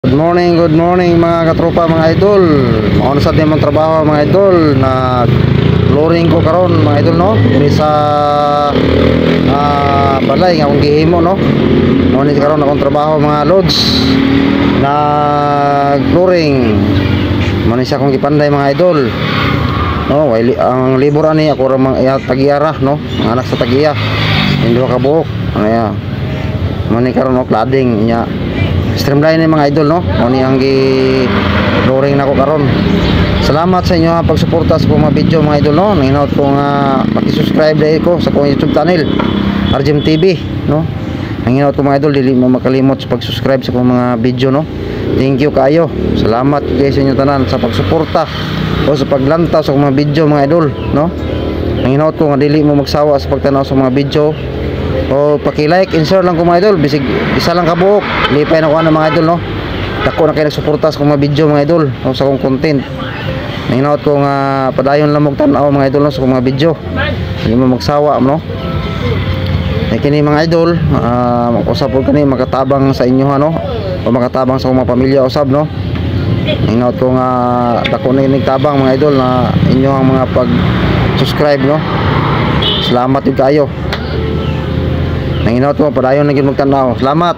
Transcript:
Good morning mga katropa, mga idol. Mauna sa din mong trabaho mga idol na flooring ko karon mga idol no. Diri sa balay nga akong gihimo no. Mauna karon akong trabaho mga lods na flooring. Mauna siya akong gipanday mga idol. No, ang libur ani ako ra mga tagiyara no. Ang anak sa tagiya. Indo ka buhok. Ano ya. Mauna karon no cladding nya. Streamline ni mga idol no. Oni ang gi-flooring nako karon. Salamat sa inyo pagsuporta sa mga video mga idol no. Nanginaot ko nga paki-subscribe dai ko sa akong YouTube channel RGM TV no. Nanginaot ko mga idol dili mo makalimot sa pag-subscribe sa akong mga video no. Thank you kayo. Salamat guys sa inyo tanan sa pagsuporta o sa paglantaw sa akong mga video mga idol no. Nanginaot ko nga dili mo magsawa sa pagtanaw sa mga video. O paki-like and share lang ko mga idol. Bisig isa lang kabuok. Lipay na ko mga idol no. Dako na kayo nagsuporta sa mga video mga idol o sa akong content. Nanginaot ko nga padayon lang magtanaw mga idol no sa mga video. Hindi mo magsawa no. Kini mga idol, usab po kani makatabang sa inyo no. O makatabang sa mga pamilya usab no. Nanginaot ko nga dako na nagtabang mga idol na inyo ang mga pag-subscribe no. Salamat yun kayo. Nanginaot mo padayon na gyud magtanaw. Salamat.